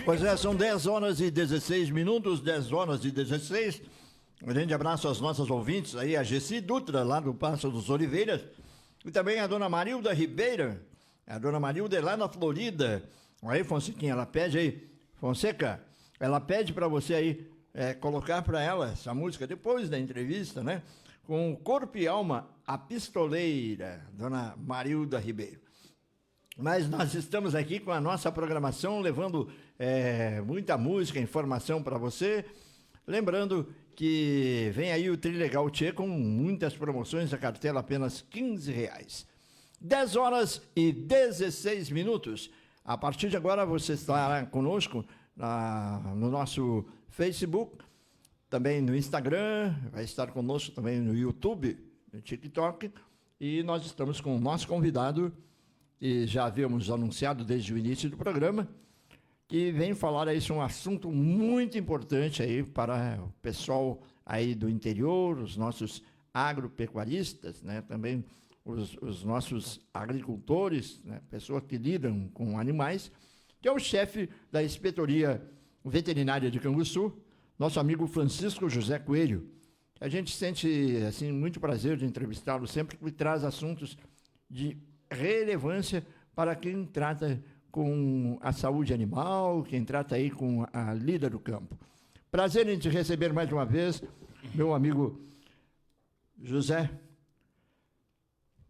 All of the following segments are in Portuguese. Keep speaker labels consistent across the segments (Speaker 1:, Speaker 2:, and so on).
Speaker 1: Pois é, são 10 horas e 16 minutos, 10 horas e 16. Um grande abraço às nossas ouvintes aí, a Gessi Dutra, lá do Passo dos Oliveiras, e também a dona Marilda Ribeira, a dona Marilda é lá na Florida. Aí, Fonsequinha, ela pede aí, Fonseca, ela pede para você aí colocar para ela essa música depois da entrevista, né? Com Corpo e Alma, a Pistoleira, dona Marilda Ribeiro. Mas nós estamos aqui com a nossa programação, levando muita música, informação para você. Lembrando que vem aí o Trilegal Tchê com muitas promoções, a cartela apenas R$15. 10 horas e 16 minutos. A partir de agora você estará conosco no nosso Facebook, também no Instagram, vai estar conosco também no YouTube, no TikTok. E nós estamos com o nosso convidado, e já havíamos anunciado desde o início do programa, que vem falar aí sobre um assunto muito importante aí para o pessoal aí do interior, os nossos agropecuaristas, né? Também os nossos agricultores, né? Pessoas que lidam com animais, que é o chefe da Inspetoria Veterinária de Canguçu, nosso amigo Francisco José Coelho. A gente sente assim, muito prazer de entrevistá-lo sempre, que traz assuntos de relevância para quem trata com a saúde animal, quem trata aí com a lida do campo. Prazer em te receber mais uma vez, meu amigo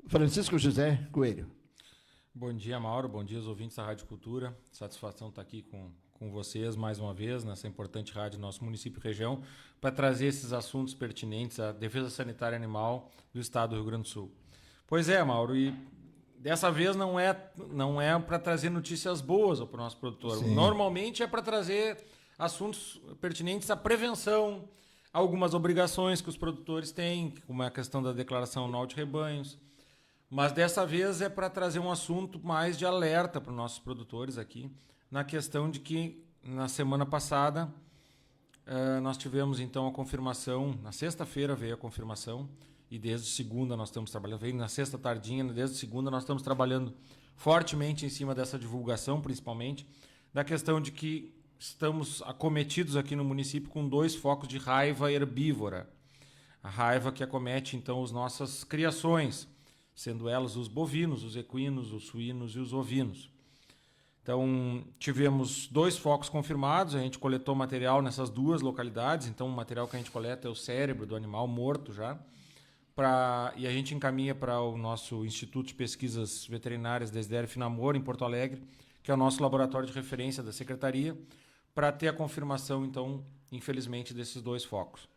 Speaker 1: Francisco José Coelho.
Speaker 2: Bom dia, Mauro. Bom dia aos ouvintes da Rádio Cultura. Satisfação estar aqui com vocês mais uma vez, nessa importante rádio do nosso município e região, para trazer esses assuntos pertinentes à defesa sanitária animal do estado do Rio Grande do Sul. Pois é, Mauro, e dessa vez não é para trazer notícias boas para o nosso produtor. Sim. Normalmente é para trazer assuntos pertinentes à prevenção, algumas obrigações que os produtores têm, como é a questão da declaração anual de rebanhos. Mas dessa vez é para trazer um assunto mais de alerta para os nossos produtores aqui, na questão de que na semana passada nós tivemos então a confirmação, na sexta-feira veio a confirmação, e desde segunda nós estamos trabalhando, veio na sexta tardinha, desde segunda nós estamos trabalhando fortemente em cima dessa divulgação, principalmente, da questão de que estamos acometidos aqui no município com 2 focos de raiva herbívora. A raiva que acomete então as nossas criações, sendo elas os bovinos, os equinos, os suínos e os ovinos. Então, tivemos 2 focos confirmados, a gente coletou material nessas 2 localidades, então o material que a gente coleta é o cérebro do animal morto já, e a gente encaminha para o nosso Instituto de Pesquisas Veterinárias Desidério Finamor, em Porto Alegre, que é o nosso laboratório de referência da Secretaria, para ter a confirmação, então, infelizmente, desses 2 focos.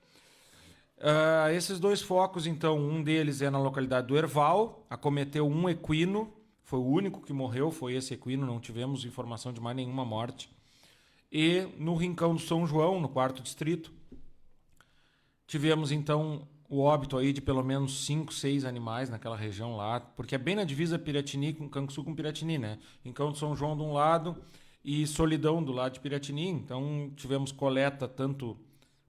Speaker 2: Esses 2 focos, então, um deles é na localidade do Herval, acometeu um equino, foi o único que morreu, foi esse equino, não tivemos informação de mais nenhuma morte. E no Rincão do São João, no 4º distrito, tivemos, então, o óbito aí de pelo menos 5, 6 animais naquela região lá, porque é bem na divisa Piratini com Canguçu com Piratini, né? Rincão do São João de um lado e Solidão do lado de Piratini. Então tivemos coleta tanto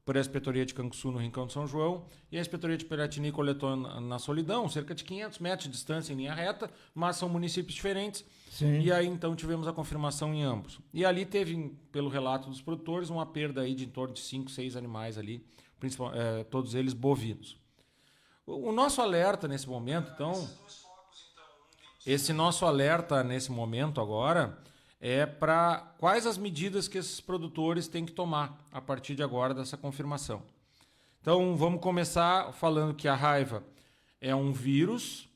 Speaker 2: por a Inspetoria de Canguçu no Rincão do São João e a Inspetoria de Piratini coletou na Solidão, cerca de 500 metros de distância em linha reta, mas são municípios diferentes. Sim. E aí então tivemos a confirmação em ambos. E ali teve, pelo relato dos produtores, uma perda aí de em torno de 5, 6 animais ali, todos eles bovinos. O nosso alerta nesse momento, então, esse nosso alerta nesse momento agora é para quais as medidas que esses produtores têm que tomar a partir de agora dessa confirmação. Então, vamos começar falando que a raiva é um vírus.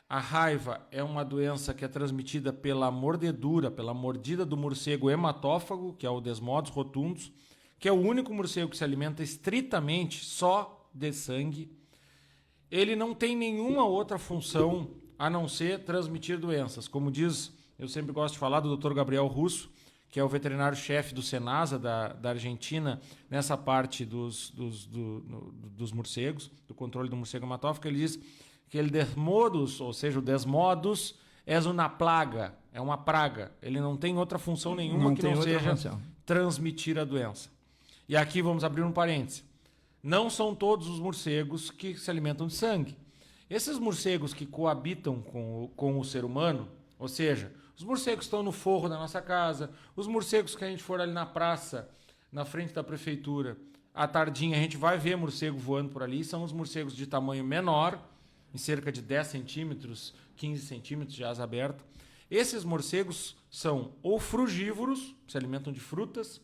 Speaker 2: A raiva é uma doença que é transmitida pela mordedura, pela mordida do morcego hematófago, que é o Desmodus rotundus, que é o único morcego que se alimenta estritamente só de sangue. Ele não tem nenhuma outra função a não ser transmitir doenças. Como diz, eu sempre gosto de falar do Dr. Gabriel Russo, que é o veterinário-chefe do Senasa da Argentina, nessa parte dos morcegos, do controle do morcego hematófago. Ele diz que ele desmodus, ou seja, o desmodus, é uma plaga, é uma praga. Ele não tem outra função nenhuma que não seja transmitir a doença. E aqui vamos abrir um parêntese. Não são todos os morcegos que se alimentam de sangue. Esses morcegos que coabitam com o ser humano, ou seja, Os morcegos estão no forro da nossa casa, os morcegos que a gente for ali na praça, na frente da prefeitura, à tardinha a gente vai ver morcego voando por ali, são os morcegos de tamanho menor, em cerca de 10 centímetros, 15 centímetros de asa aberta. Esses morcegos são ou frugívoros, que se alimentam de frutas,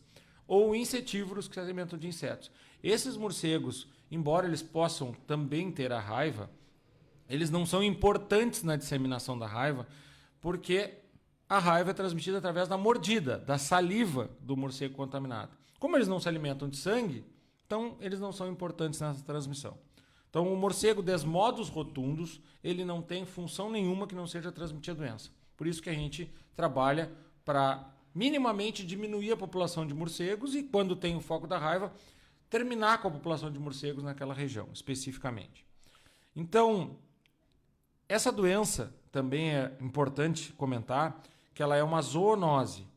Speaker 2: ou insetívoros, que se alimentam de insetos. Esses morcegos, embora eles possam também ter a raiva, eles não são importantes na disseminação da raiva, porque a raiva é transmitida através da mordida, da saliva do morcego contaminado. Como eles não se alimentam de sangue, então eles não são importantes nessa transmissão. Então o morcego desmodos rotundos, ele não tem função nenhuma que não seja transmitir a doença. Por isso que a gente trabalha para minimamente diminuir a população de morcegos e, quando tem o foco da raiva, terminar com a população de morcegos naquela região, especificamente. Então, essa doença também é importante comentar que ela é uma zoonose.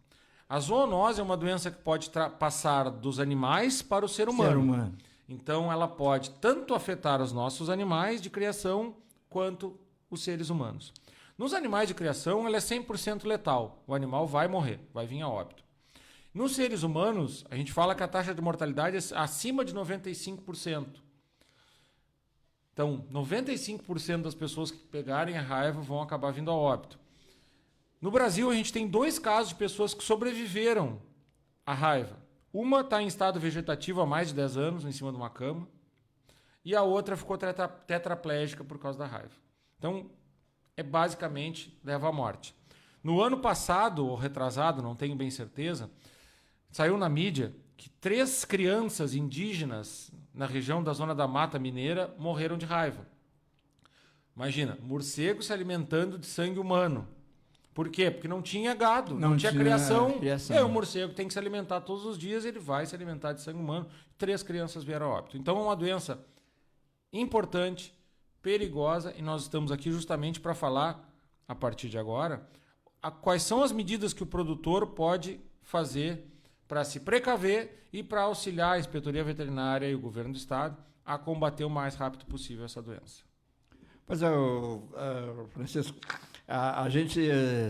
Speaker 2: A zoonose é uma doença que pode passar dos animais para o ser humano. Então, ela pode tanto afetar os nossos animais de criação quanto os seres humanos. Nos animais de criação, ela é 100% letal. O animal vai morrer, vai vir a óbito. Nos seres humanos, a gente fala que a taxa de mortalidade é acima de 95%. Então, 95% das pessoas que pegarem a raiva vão acabar vindo a óbito. No Brasil, a gente tem 2 casos de pessoas que sobreviveram à raiva. Uma está em estado vegetativo há mais de 10 anos, em cima de uma cama, e a outra ficou tetraplégica por causa da raiva. Então, basicamente leva à morte. No ano passado, ou retrasado, não tenho bem certeza, saiu na mídia que 3 crianças indígenas na região da Zona da Mata Mineira morreram de raiva. Imagina, morcego se alimentando de sangue humano. Por quê? Porque não tinha gado, não tinha criação. O morcego tem que se alimentar todos os dias, ele vai se alimentar de sangue humano. 3 crianças vieram a óbito. Então é uma doença importante, perigosa, e nós estamos aqui justamente para falar, a partir de agora, quais são as medidas que o produtor pode fazer para se precaver e para auxiliar a Inspetoria Veterinária e o Governo do Estado a combater o mais rápido possível essa doença.
Speaker 1: Pois é, Francisco, a gente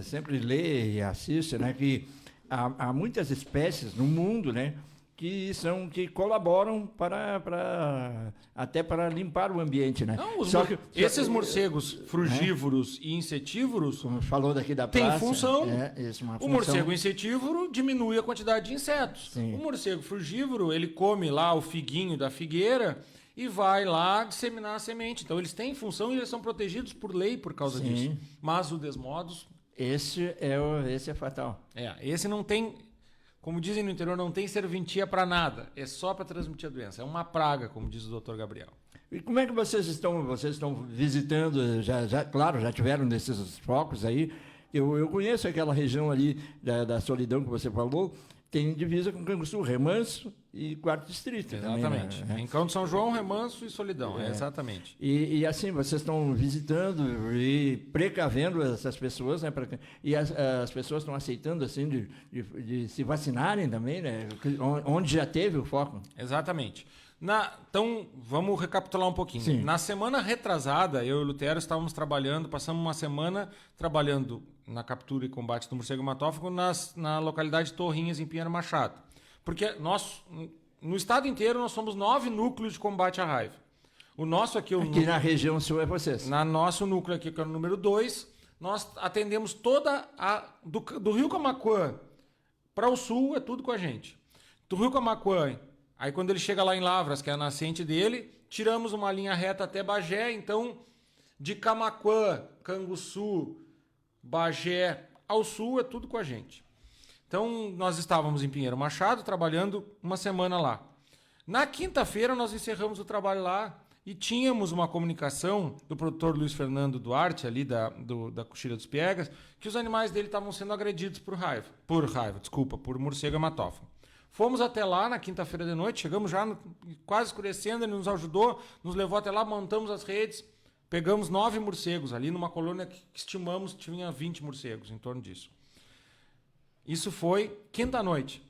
Speaker 1: sempre lê e assiste, né, que há muitas espécies no mundo, né, que colaboram até para limpar o ambiente, né?
Speaker 2: Não, esses morcegos frugívoros e insetívoros,
Speaker 1: como falou daqui da praça,
Speaker 2: tem função.
Speaker 1: O
Speaker 2: morcego insetívoro diminui a quantidade de insetos. Sim. O morcego frugívoro, ele come lá o figuinho da figueira e vai lá disseminar a semente. Então eles têm função e eles são protegidos por lei por causa disso. Mas o desmodos...
Speaker 1: Esse é fatal.
Speaker 2: Esse não tem... Como dizem no interior, não tem serventia para nada. É só para transmitir a doença. É uma praga, como diz o Dr. Gabriel.
Speaker 1: E como é que vocês estão visitando? Claro, já tiveram desses focos aí. Eu conheço aquela região ali da Solidão que você falou. Tem divisa com Canguçu, Remanso e 4º Distrito.
Speaker 2: Exatamente.
Speaker 1: Também, né?
Speaker 2: Em São João, Remanso e Solidão. Exatamente.
Speaker 1: E assim, vocês estão visitando e precavendo essas pessoas, né? E as pessoas estão aceitando, assim, de se vacinarem também, né? Onde já teve o foco.
Speaker 2: Exatamente. Então, vamos recapitular um pouquinho.
Speaker 1: Sim.
Speaker 2: Na semana retrasada, eu e o Lutero estávamos passamos uma semana trabalhando na captura e combate do morcego hematófago na localidade de Torrinhas, em Pinheiro Machado. Porque no estado inteiro, nós somos 9 núcleos de combate à raiva. O nosso aqui...
Speaker 1: Aqui na região sul é vocês.
Speaker 2: Nosso núcleo aqui, que é o número 2, nós atendemos toda do Rio Camaquã para o sul, é tudo com a gente. Do Rio Camaquã, aí quando ele chega lá em Lavras, que é a nascente dele, tiramos uma linha reta até Bagé. Então, de Camaquã, Canguçu, Bagé ao sul, é tudo com a gente. Então, nós estávamos em Pinheiro Machado, trabalhando uma semana lá. Na quinta-feira, nós encerramos o trabalho lá e tínhamos uma comunicação do produtor Luiz Fernando Duarte, ali da Coxilha dos Piegas, que os animais dele estavam sendo agredidos por morcego hematófago. Fomos até lá na quinta-feira de noite, chegamos já quase escurecendo, ele nos ajudou, nos levou até lá, montamos as redes, pegamos 9 morcegos ali numa colônia que estimamos que tinha 20 morcegos, em torno disso. Isso foi quinta-noite.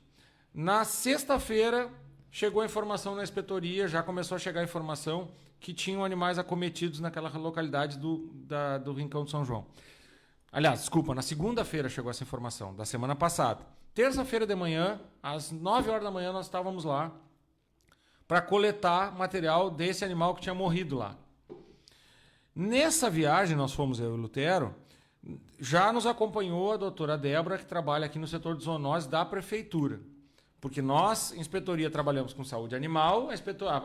Speaker 2: Na sexta-feira, chegou a informação na inspetoria, já começou a chegar a informação que tinham animais acometidos naquela localidade do Rincão de São João. Aliás, desculpa, na segunda-feira chegou essa informação, da semana passada. Terça-feira de manhã, às 9 horas da manhã, nós estávamos lá para coletar material desse animal que tinha morrido lá. Nessa viagem, nós fomos, eu e o Lutero, já nos acompanhou a doutora Débora, que trabalha aqui no setor de zoonose da prefeitura. Porque nós, inspetoria, trabalhamos com saúde animal,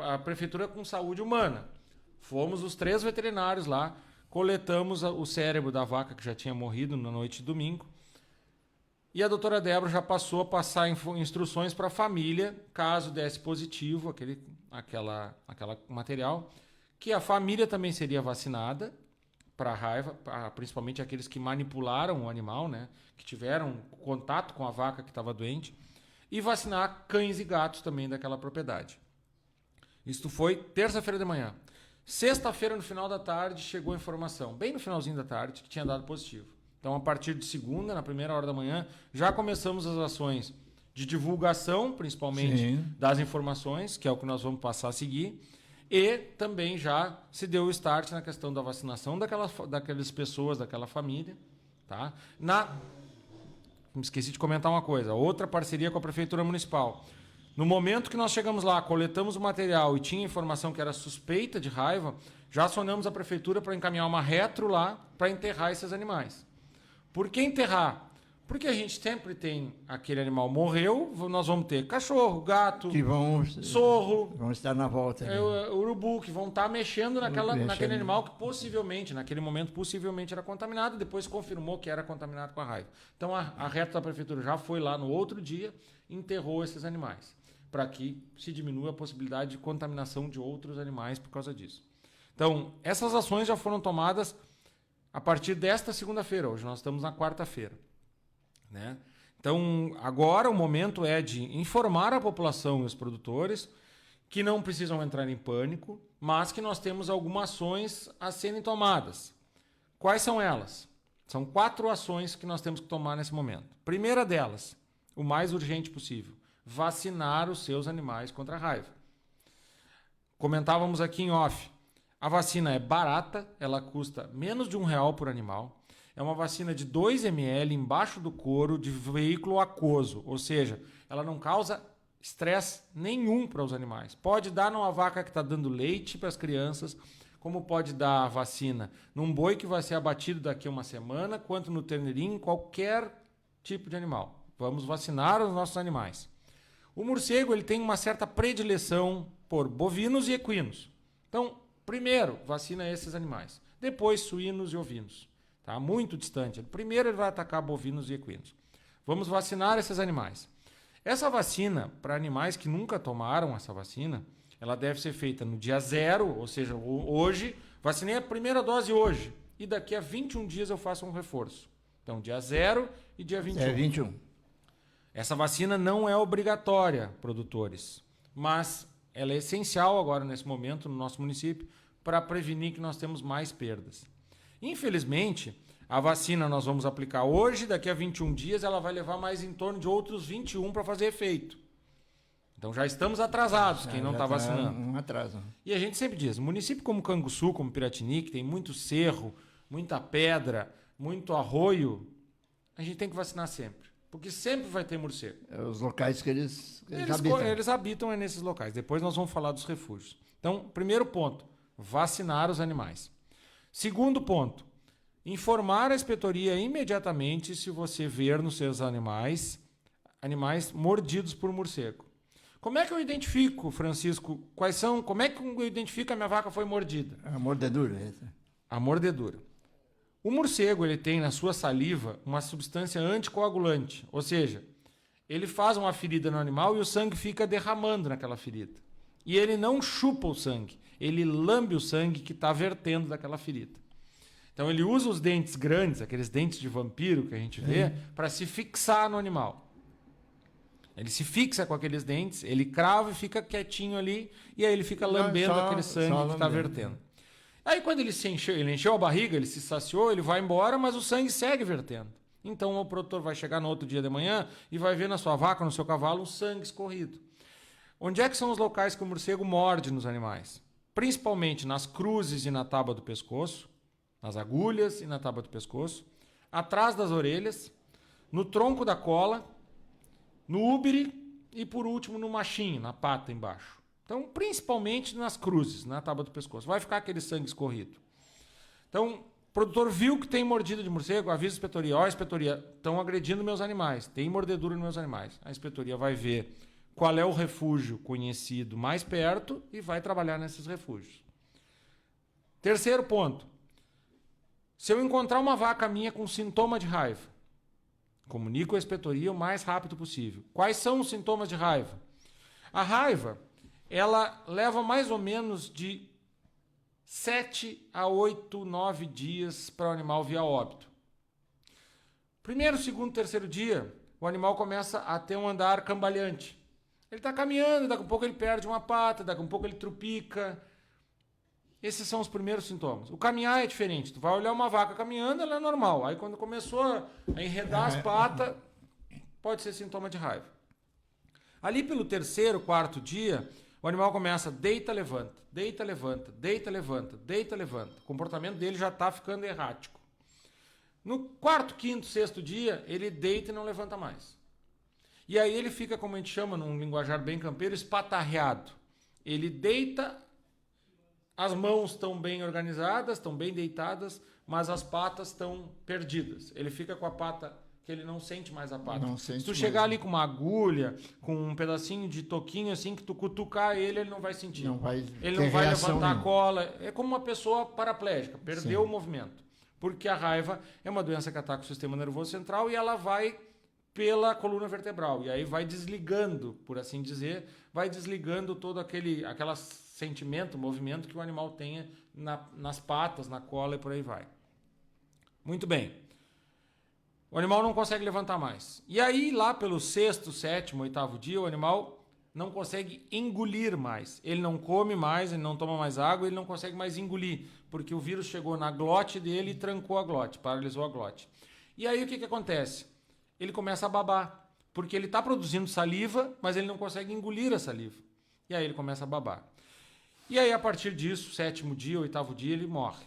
Speaker 2: a prefeitura com saúde humana. Fomos os 3 veterinários lá, coletamos o cérebro da vaca que já tinha morrido na noite de domingo. E a doutora Débora já passou a passar instruções para a família, caso desse positivo aquela material, que a família também seria vacinada para a raiva, principalmente aqueles que manipularam o animal, né, que tiveram contato com a vaca que estava doente, e vacinar cães e gatos também daquela propriedade. Isto foi terça-feira de manhã. Sexta-feira, no final da tarde, chegou a informação, bem no finalzinho da tarde, que tinha dado positivo. Então, a partir de segunda, na primeira hora da manhã, já começamos as ações de divulgação, principalmente das informações, que é o que nós vamos passar a seguir, e também já se deu o start na questão da vacinação daquelas pessoas, daquela família. Tá? Esqueci de comentar uma coisa, outra parceria com a Prefeitura Municipal. No momento que nós chegamos lá, coletamos o material e tinha informação que era suspeita de raiva, já acionamos a Prefeitura para encaminhar uma retro lá para enterrar esses animais. Por que enterrar? Porque a gente sempre tem aquele animal morreu, nós vamos ter cachorro, gato, sorro,
Speaker 1: vão estar na volta.
Speaker 2: Urubu, que vão estar mexendo naquele animal que possivelmente, naquele momento, possivelmente era contaminado, depois confirmou que era contaminado com a raiva. Então a reta da prefeitura já foi lá no outro dia e enterrou esses animais, para que se diminua a possibilidade de contaminação de outros animais por causa disso. Então, essas ações já foram tomadas a partir desta segunda-feira, hoje nós estamos na quarta-feira. Né? Então, agora o momento é de informar a população e os produtores que não precisam entrar em pânico, mas que nós temos algumas ações a serem tomadas. Quais são elas? São 4 ações que nós temos que tomar nesse momento. Primeira delas, o mais urgente possível, vacinar os seus animais contra a raiva. Comentávamos aqui em off, a vacina é barata, ela custa menos de R$1 por animal. É uma vacina de 2 ml embaixo do couro de veículo aquoso, ou seja, ela não causa estresse nenhum para os animais. Pode dar numa vaca que está dando leite para as crianças, como pode dar a vacina num boi que vai ser abatido daqui a uma semana, quanto no terneirinho, qualquer tipo de animal. Vamos vacinar os nossos animais. O morcego ele tem uma certa predileção por bovinos e equinos. Então, primeiro, vacina esses animais. Depois, suínos e ovinos. Tá? Muito distante. Primeiro ele vai atacar bovinos e equinos. Vamos vacinar esses animais. Essa vacina, para animais que nunca tomaram essa vacina, ela deve ser feita no dia 0, ou seja, hoje, vacinei a primeira dose hoje, e daqui a 21 dias eu faço um reforço. Então, dia 0 e dia 21.
Speaker 1: É 21.
Speaker 2: Essa vacina não é obrigatória, produtores, mas ela é essencial agora, nesse momento, no nosso município, para prevenir que nós temos mais perdas. Infelizmente, a vacina nós vamos aplicar hoje, daqui a 21 dias ela vai levar mais em torno de outros 21 para fazer efeito. Então já estamos atrasados, quem não está vacinando.
Speaker 1: Um atraso.
Speaker 2: E a gente sempre diz, município como Canguçu, como Piratini, que tem muito cerro, muita pedra, muito arroio, a gente tem que vacinar sempre. Porque sempre vai ter morcego.
Speaker 1: É os locais que eles habitam.
Speaker 2: Eles habitam nesses locais. Depois nós vamos falar dos refúgios. Então, primeiro ponto, vacinar os animais. Segundo ponto, informar a inspetoria imediatamente se você ver nos seus animais mordidos por morcego. Como é que eu identifico, Francisco, como é que eu identifico que a minha vaca foi mordida?
Speaker 1: A mordedura.
Speaker 2: A mordedura. O morcego ele tem na sua saliva uma substância anticoagulante, ou seja, ele faz uma ferida no animal e o sangue fica derramando naquela ferida. E ele não chupa o sangue, ele lambe o sangue que está vertendo daquela ferida. Então ele usa os dentes grandes, aqueles dentes de vampiro que a gente vê, para se fixar no animal. Ele se fixa com aqueles dentes, ele crava e fica quietinho ali, e aí ele fica lambendo aquele sangue que está vertendo. Aí quando ele encheu a barriga, ele se saciou, ele vai embora, mas o sangue segue vertendo. Então o produtor vai chegar no outro dia de manhã e vai ver na sua vaca, no seu cavalo, um sangue escorrido. Onde é que são os locais que o morcego morde nos animais? Principalmente nas cruzes e na tábua do pescoço, nas agulhas e na tábua do pescoço, atrás das orelhas, no tronco da cola, no úbere e, por último, no machinho, na pata embaixo. Então, principalmente nas cruzes, na tábua do pescoço. Vai ficar aquele sangue escorrido. Então, o produtor viu que tem mordida de morcego, avisa a inspetoria. Ó, inspetoria, estão agredindo meus animais, tem mordedura nos meus animais. A inspetoria vai ver qual é o refúgio conhecido mais perto e vai trabalhar nesses refúgios. Terceiro ponto. Se eu encontrar uma vaca minha com sintoma de raiva, comunico a inspetoria o mais rápido possível. Quais são os sintomas de raiva? A raiva, ela leva mais ou menos de 7 a 8, 9 dias para o animal vir a óbito. Primeiro, segundo, terceiro dia, o animal começa a ter um andar cambaleante. Ele está caminhando, daqui a pouco ele perde uma pata, daqui a pouco ele trupica. Esses são os primeiros sintomas. O caminhar é diferente. Tu vai olhar uma vaca caminhando, ela é normal. Aí quando começou a enredar as patas, pode ser sintoma de raiva. Ali pelo terceiro, quarto dia, o animal começa deita, levanta, deita, levanta, deita, levanta, deita, levanta. O comportamento dele já está ficando errático. No quarto, quinto, sexto dia, ele deita e não levanta mais. E aí ele fica, como a gente chama, num linguajar bem campeiro, espatarreado. Ele deita, as mãos estão bem organizadas, estão bem deitadas, mas as patas estão perdidas. Ele fica com a pata que ele não sente mais a pata. Se tu chegar ali com uma agulha, com um pedacinho de toquinho assim, que tu cutucar ele não vai sentir. Ele não vai levantar a cola. É como uma pessoa paraplégica, perdeu o movimento. Porque a raiva é uma doença que ataca o sistema nervoso central e ela vai pela coluna vertebral. E aí vai desligando, por assim dizer, vai desligando todo aquele sentimento, movimento que o animal tenha nas patas, na cola e por aí vai. Muito bem. O animal não consegue levantar mais. E aí, lá pelo sexto, sétimo, oitavo dia, o animal não consegue engolir mais. Ele não come mais, ele não toma mais água, ele não consegue mais engolir, porque o vírus chegou na glote dele e trancou a glote, paralisou a glote. E aí o que acontece? Ele começa a babar, porque ele está produzindo saliva, mas ele não consegue engolir a saliva. E aí ele começa a babar. E aí, a partir disso, sétimo dia, oitavo dia, ele morre.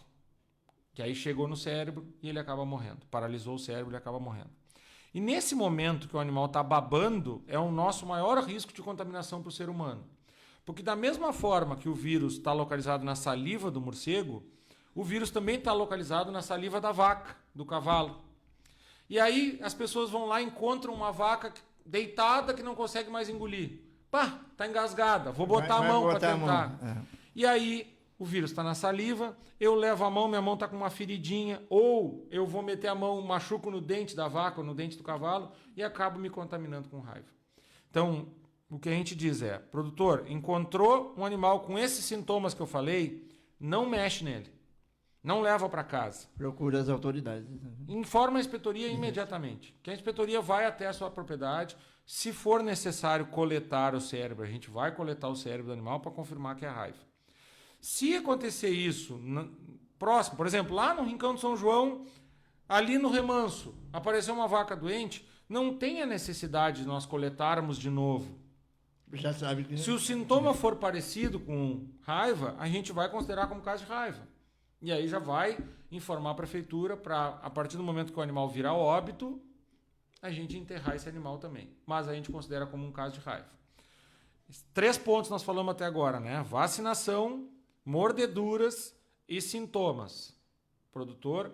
Speaker 2: Que aí chegou no cérebro e ele acaba morrendo. Paralisou o cérebro e ele acaba morrendo. E nesse momento que o animal está babando, é o nosso maior risco de contaminação para o ser humano. Porque da mesma forma que o vírus está localizado na saliva do morcego, o vírus também está localizado na saliva da vaca, do cavalo. E aí as pessoas vão lá e encontram uma vaca deitada que não consegue mais engolir. Pá, tá engasgada, vou botar a mão para tentar. E aí o vírus está na saliva, eu levo a mão, minha mão está com uma feridinha, ou eu vou meter a mão, machuco no dente da vaca ou no dente do cavalo e acabo me contaminando com raiva. Então, o que a gente diz é, produtor, encontrou um animal com esses sintomas que eu falei, não mexe nele. Não leva para casa.
Speaker 1: Procura as autoridades.
Speaker 2: Informa a inspetoria imediatamente. Que a inspetoria vai até a sua propriedade. Se for necessário coletar o cérebro, a gente vai coletar o cérebro do animal para confirmar que é raiva. Se acontecer isso próximo, por exemplo, lá no Rincão de São João, ali no remanso, apareceu uma vaca doente, não tem a necessidade de nós coletarmos de novo.
Speaker 1: Já sabe que...
Speaker 2: Se o sintoma for parecido com raiva, a gente vai considerar como caso de raiva. E aí já vai informar a prefeitura para, a partir do momento que o animal virar óbito, a gente enterrar esse animal também. Mas a gente considera como um caso de raiva. 3 pontos nós falamos até agora, né? Vacinação, mordeduras e sintomas. Produtor,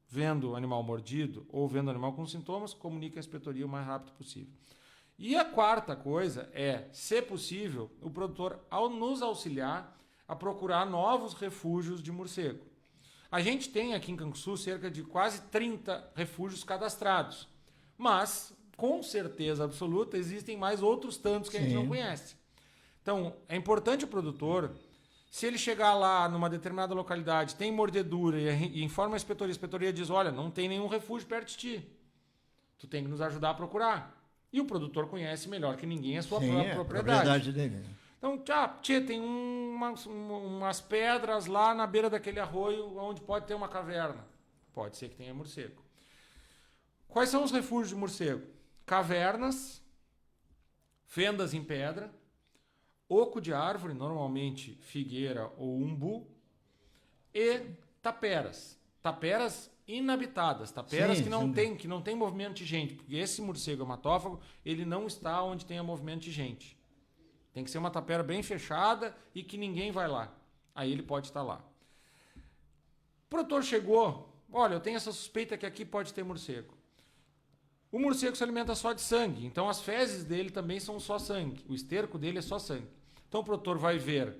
Speaker 2: vendo o animal mordido ou vendo o animal com sintomas, comunica a inspetoria o mais rápido possível. E a quarta coisa é, se possível, o produtor ao nos auxiliar a procurar novos refúgios de morcego. A gente tem aqui em Canguçu cerca de quase 30 refúgios cadastrados, mas com certeza absoluta existem mais outros tantos que a gente não conhece. Então é importante o produtor, se ele chegar lá numa determinada localidade, tem mordedura e informa a inspetoria diz, olha, não tem nenhum refúgio perto de ti, tu tem que nos ajudar a procurar. E o produtor conhece melhor que ninguém a sua própria propriedade
Speaker 1: dele.
Speaker 2: Então, tem umas pedras lá na beira daquele arroio onde pode ter uma caverna. Pode ser que tenha morcego. Quais são os refúgios de morcego? Cavernas, fendas em pedra, oco de árvore, normalmente figueira ou umbu, e taperas. taperas inabitadas, taperas
Speaker 1: Sim,
Speaker 2: que não tem movimento de gente, porque esse morcego hematófago, ele não está onde tenha movimento de gente. Tem que ser uma tapera bem fechada e que ninguém vai lá. Aí ele pode estar lá. O produtor chegou, olha, eu tenho essa suspeita que aqui pode ter morcego. O morcego se alimenta só de sangue, então as fezes dele também são só sangue. O esterco dele é só sangue. Então o produtor vai ver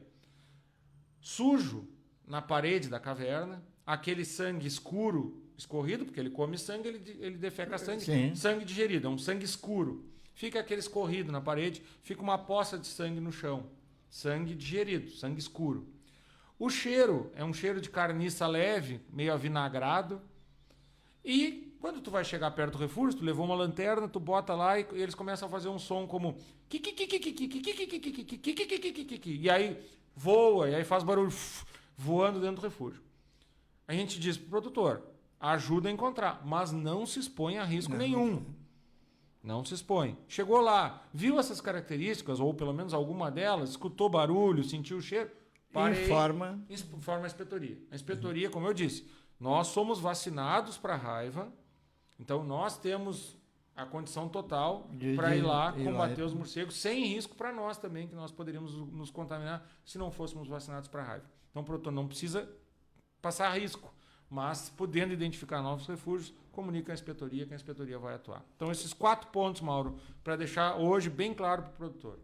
Speaker 2: sujo na parede da caverna, aquele sangue escuro escorrido, porque ele come sangue, ele defeca sangue,
Speaker 1: Sim.
Speaker 2: sangue digerido, é um sangue escuro. Fica aquele escorrido na parede, fica uma poça de sangue no chão. Sangue digerido, sangue escuro. O cheiro é um cheiro de carniça leve, meio avinagrado. E quando tu vai chegar perto do refúgio, tu levou uma lanterna, tu bota lá e eles começam a fazer um som como e aí voa, e aí faz barulho voando dentro do refúgio. A gente diz pro produtor, ajuda a encontrar, mas não se expõe a risco nenhum. Não se expõe. Chegou lá, viu essas características, ou pelo menos alguma delas, escutou barulho, sentiu o cheiro, informa a inspetoria. A inspetoria, como eu disse, nós somos vacinados para a raiva, então nós temos a condição total para ir lá combater os morcegos, sem risco para nós também, que nós poderíamos nos contaminar se não fôssemos vacinados para a raiva. Então o produtor não precisa passar risco, mas podendo identificar novos refúgios, comunica a inspetoria, que a inspetoria vai atuar. Então esses 4 pontos, Mauro, para deixar hoje bem claro para o produtor.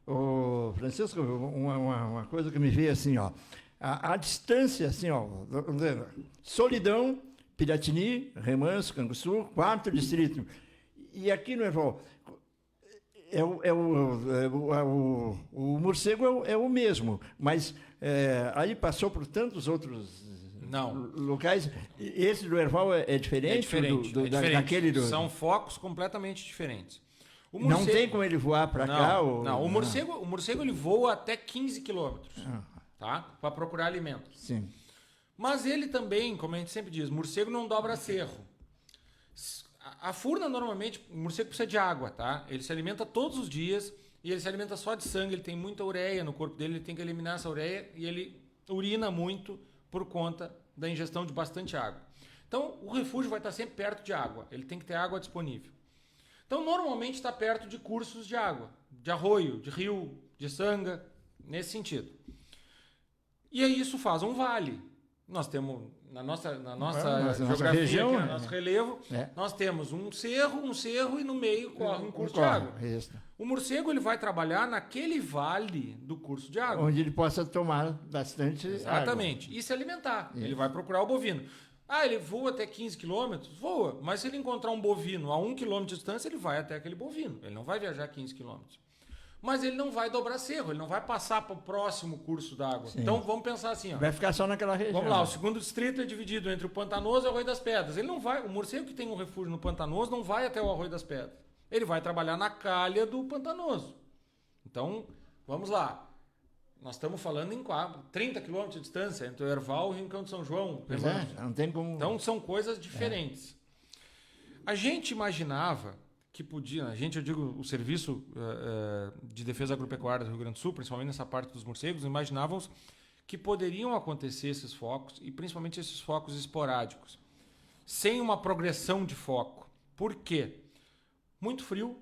Speaker 1: Ô, Francisco, uma coisa que me veio assim, ó, a distância, assim, ó, Solidão, Piratini, Remanso, Canguçu, 4º distrito. E aqui no Erval, o morcego é o mesmo, mas aí passou por tantos outros locais. Esse do Erval é diferente?
Speaker 2: É diferente.
Speaker 1: Daquele
Speaker 2: São focos completamente diferentes.
Speaker 1: Não tem como ele voar para cá?
Speaker 2: Não, o morcego ele voa até 15 quilômetros, tá? Para procurar alimento.
Speaker 1: Sim.
Speaker 2: Mas ele também, como a gente sempre diz, morcego não dobra cerro. A furna, normalmente, o morcego precisa de água, tá? Ele se alimenta todos os dias e ele se alimenta só de sangue, ele tem muita ureia no corpo dele, ele tem que eliminar essa ureia e ele urina muito por conta da ingestão de bastante água. Então, o refúgio vai estar sempre perto de água, ele tem que ter água disponível. Então, normalmente está perto de cursos de água, de arroio, de rio, de sanga, nesse sentido. E aí isso faz um vale. Nós temos, na nossa geografia,
Speaker 1: região,
Speaker 2: aqui, no nosso relevo, nós temos um cerro e no meio corre um curso de água. O morcego ele vai trabalhar naquele vale do curso de água.
Speaker 1: Onde ele possa tomar bastante
Speaker 2: Exatamente.
Speaker 1: água.
Speaker 2: E se alimentar. Ele vai procurar o bovino. Ele voa até 15 quilômetros? Voa. Mas se ele encontrar um bovino a 1 quilômetro de distância, ele vai até aquele bovino. Ele não vai viajar 15 quilômetros. Mas ele não vai dobrar cerro, ele não vai passar para o próximo curso d'água. Então vamos pensar assim. Ó.
Speaker 1: Vai ficar só naquela região.
Speaker 2: Vamos lá, o 2º distrito é dividido entre o Pantanoso e o Arroio das Pedras. Ele não vai, o morcego que tem um refúgio no Pantanoso não vai até o Arroio das Pedras. Ele vai trabalhar na calha do Pantanoso. Então, vamos lá. Nós estamos falando em 30 quilômetros de distância entre o Erval e o Rincão de São João.
Speaker 1: Não tem como...
Speaker 2: Então, são coisas diferentes. A gente imaginava que podia, eu digo o Serviço de Defesa Agropecuária do Rio Grande do Sul, principalmente nessa parte dos morcegos, imaginávamos que poderiam acontecer esses focos, e principalmente esses focos esporádicos, sem uma progressão de foco. Por quê? Muito frio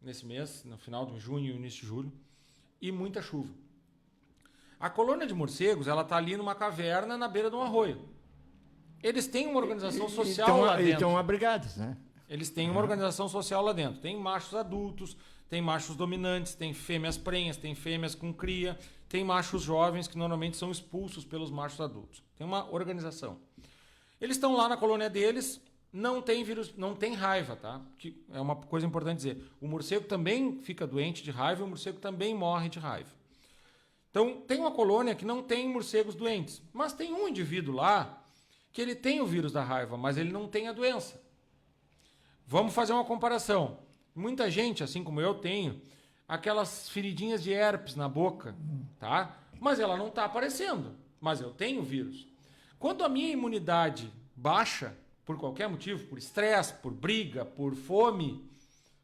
Speaker 2: nesse mês, no final de junho e início de julho, e muita chuva. A colônia de morcegos ela está ali numa caverna na beira de um arroio. Eles têm uma organização social lá dentro.
Speaker 1: Estão abrigados, né?
Speaker 2: Eles têm uma organização social lá dentro. Tem machos adultos, tem machos dominantes, tem fêmeas prenhas, tem fêmeas com cria, tem machos jovens que normalmente são expulsos pelos machos adultos. Tem uma organização. Eles estão lá na colônia deles, não tem vírus, não tem raiva, tá? Que é uma coisa importante dizer. O morcego também fica doente de raiva, e o morcego também morre de raiva. Então, tem uma colônia que não tem morcegos doentes, mas tem um indivíduo lá que ele tem o vírus da raiva, mas ele não tem a doença. Vamos fazer uma comparação. Muita gente, assim como eu, tenho aquelas feridinhas de herpes na boca, tá? Mas ela não está aparecendo, mas eu tenho o vírus. Quando a minha imunidade baixa, por qualquer motivo, por estresse, por briga, por fome,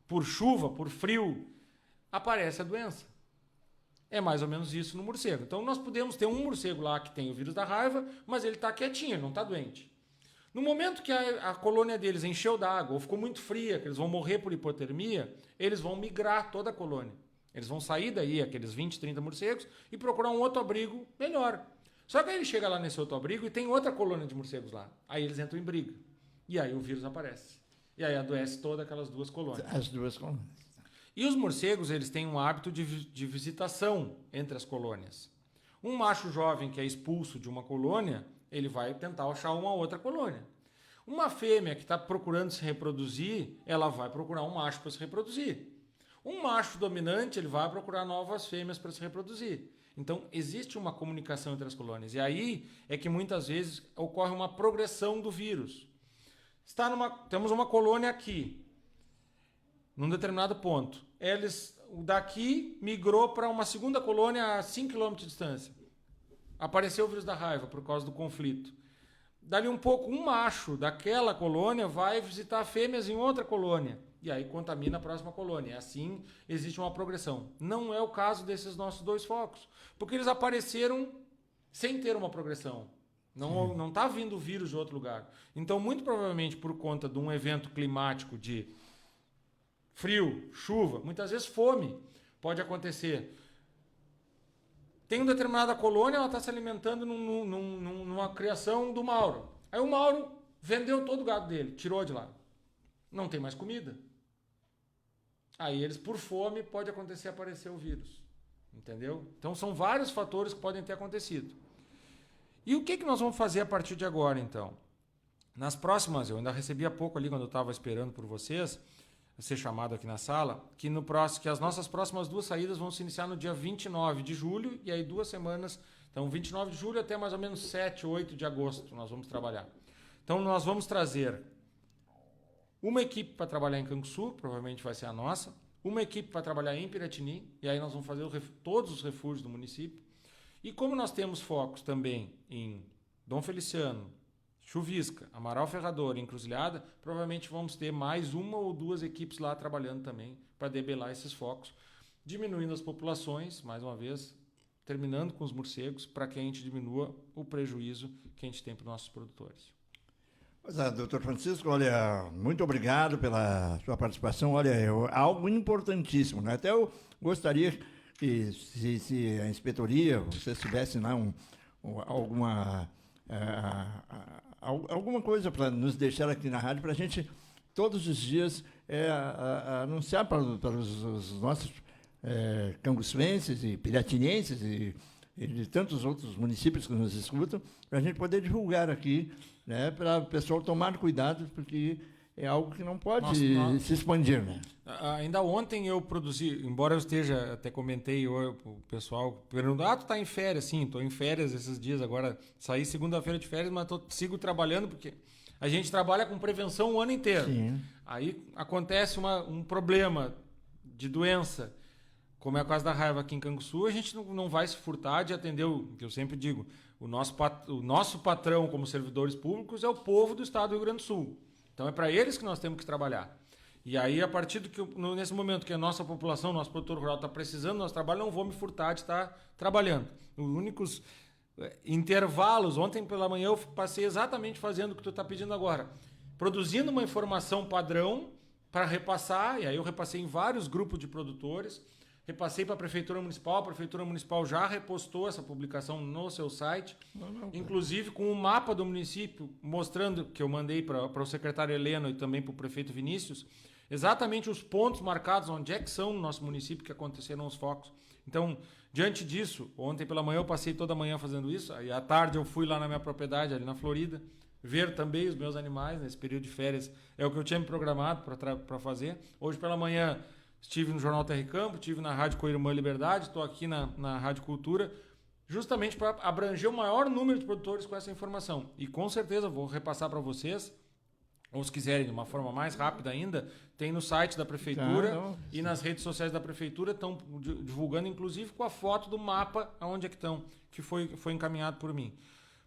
Speaker 2: por chuva, por frio, aparece a doença. É mais ou menos isso no morcego. Então nós podemos ter um morcego lá que tem o vírus da raiva, mas ele está quietinho, ele não está doente. No momento que a colônia deles encheu d'água ou ficou muito fria, que eles vão morrer por hipotermia, eles vão migrar toda a colônia. Eles vão sair daí, aqueles 20, 30 morcegos, e procurar um outro abrigo melhor. Só que aí ele chega lá nesse outro abrigo e tem outra colônia de morcegos lá. Aí eles entram em briga. E aí o vírus aparece. E aí adoece todas aquelas duas colônias.
Speaker 1: As duas colônias.
Speaker 2: E os morcegos, eles têm um hábito de visitação entre as colônias. Um macho jovem que é expulso de uma colônia, ele vai tentar achar uma outra colônia. Uma fêmea que está procurando se reproduzir, ela vai procurar um macho para se reproduzir. Um macho dominante, ele vai procurar novas fêmeas para se reproduzir. Então, existe uma comunicação entre as colônias. E aí é que muitas vezes ocorre uma progressão do vírus. Temos uma colônia aqui, num determinado ponto. Daqui migrou para uma segunda colônia a 5 km de distância. Apareceu o vírus da raiva por causa do conflito. Dali um pouco, um macho daquela colônia vai visitar fêmeas em outra colônia. E aí contamina a próxima colônia. Assim, existe uma progressão. Não é o caso desses nossos 2 focos. Porque eles apareceram sem ter uma progressão. Não está vindo o vírus de outro lugar. Então, muito provavelmente, por conta de um evento climático de frio, chuva, muitas vezes fome pode acontecer. Tem uma determinada colônia, ela está se alimentando numa criação do Mauro. Aí o Mauro vendeu todo o gado dele, tirou de lá. Não tem mais comida. Aí eles, por fome, pode aparecer o vírus. Entendeu? Então são vários fatores que podem ter acontecido. E o que nós vamos fazer a partir de agora, então? Nas próximas, eu ainda recebi há pouco ali, quando eu estava esperando por vocês, ser chamado aqui na sala, que as nossas próximas 2 saídas vão se iniciar no dia 29 de julho, e aí 2 semanas, então 29 de julho até mais ou menos 7, 8 de agosto nós vamos trabalhar. Então nós vamos trazer uma equipe para trabalhar em Canguçu, provavelmente vai ser a nossa, uma equipe para trabalhar em Piratini, e aí nós vamos fazer todos os refúgios do município. E como nós temos focos também em Dom Feliciano, Chuvisca, Amaral Ferrador e Encruzilhada, provavelmente vamos ter mais 1 ou 2 equipes lá trabalhando também para debelar esses focos, diminuindo as populações, mais uma vez, terminando com os morcegos, para que a gente diminua o prejuízo que a gente tem para os nossos produtores.
Speaker 1: Pois é, doutor Francisco, olha, muito obrigado pela sua participação. Olha, algo importantíssimo, né? Até eu gostaria que, se a inspetoria, vocês tivessem lá alguma coisa para nos deixar aqui na rádio, para a gente, todos os dias, anunciar para os nossos canguçuenses e piratinenses e de tantos outros municípios que nos escutam, para a gente poder divulgar aqui, né, para o pessoal tomar cuidado, porque é algo que não pode se expandir, né?
Speaker 2: Ainda ontem eu produzi, embora eu esteja, até comentei, o pessoal perguntou, tu está em férias? Sim, estou em férias esses dias agora, saí segunda-feira de férias, mas sigo trabalhando, porque a gente trabalha com prevenção o ano inteiro.
Speaker 1: Sim.
Speaker 2: Aí acontece um problema de doença, como é o caso da raiva aqui em Canguçu, a gente não vai se furtar de atender o que eu sempre digo, o nosso patrão como servidores públicos é o povo do estado do Rio Grande do Sul. Então é para eles que nós temos que trabalhar. E aí, a partir nesse momento que a nossa população, nosso produtor rural está precisando do nosso trabalho, não vou me furtar de estar trabalhando. Os únicos intervalos, ontem pela manhã eu passei exatamente fazendo o que tu está pedindo agora. Produzindo uma informação padrão para repassar, e aí eu repassei em vários grupos de produtores, repassei para a Prefeitura Municipal já repostou essa publicação no seu site, inclusive com o mapa do município, mostrando, que eu mandei para o secretário Heleno e também para o prefeito Vinícius, exatamente os pontos marcados, onde é que são no nosso município que aconteceram os focos. Então, diante disso, ontem pela manhã eu passei toda a manhã fazendo isso, aí à tarde eu fui lá na minha propriedade, ali na Florida, ver também os meus animais, nesse período de férias, é o que eu tinha me programado para fazer. Hoje pela manhã estive no Jornal Terra e Campo, estive na Rádio Coirumã Liberdade, estou aqui na Rádio Cultura, justamente para abranger o maior número de produtores com essa informação. E com certeza vou repassar para vocês, ou se quiserem de uma forma mais rápida ainda, tem no site da Prefeitura e nas redes sociais da Prefeitura, estão divulgando inclusive com a foto do mapa aonde é que estão, que foi encaminhado por mim.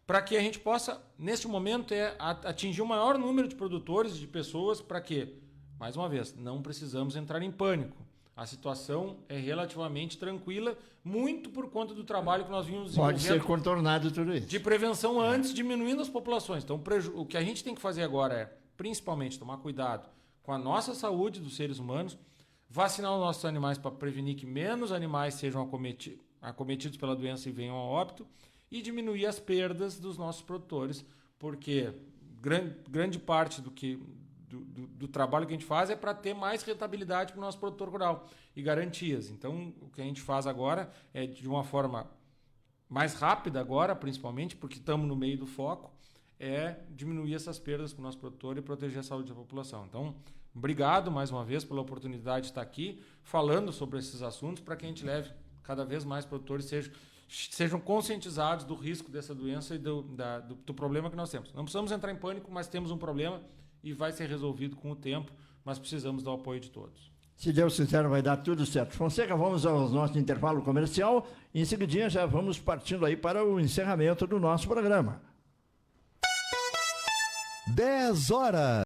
Speaker 2: Para que a gente possa, neste momento, atingir o maior número de produtores e de pessoas, para que, mais uma vez, não precisamos entrar em pânico. a situação é relativamente tranquila, muito por conta do trabalho que nós vimos
Speaker 1: Pode
Speaker 2: desenvolvendo
Speaker 1: ser contornado tudo isso.
Speaker 2: de prevenção antes, diminuindo as populações. Então, o que a gente tem que fazer agora é, principalmente, tomar cuidado com a nossa saúde dos seres humanos, vacinar os nossos animais para prevenir que menos animais sejam acometidos pela doença e venham a óbito, e diminuir as perdas dos nossos produtores, porque grande parte do trabalho que a gente faz é para ter mais rentabilidade para o nosso produtor rural e garantias. Então, o que a gente faz agora é de uma forma mais rápida agora, principalmente, porque estamos no meio do foco, é diminuir essas perdas para o nosso produtor e proteger a saúde da população. Então, obrigado mais uma vez pela oportunidade de estar aqui falando sobre esses assuntos para que a gente leve cada vez mais produtores sejam conscientizados do risco dessa doença e do problema que nós temos. Não precisamos entrar em pânico, mas temos um problema e vai ser resolvido com o tempo, mas precisamos do apoio de todos.
Speaker 1: Se Deus quiser, vai dar tudo certo. Fonseca, vamos ao nosso intervalo comercial e em seguidinha já vamos partindo aí para o encerramento do nosso programa.
Speaker 3: 10 horas.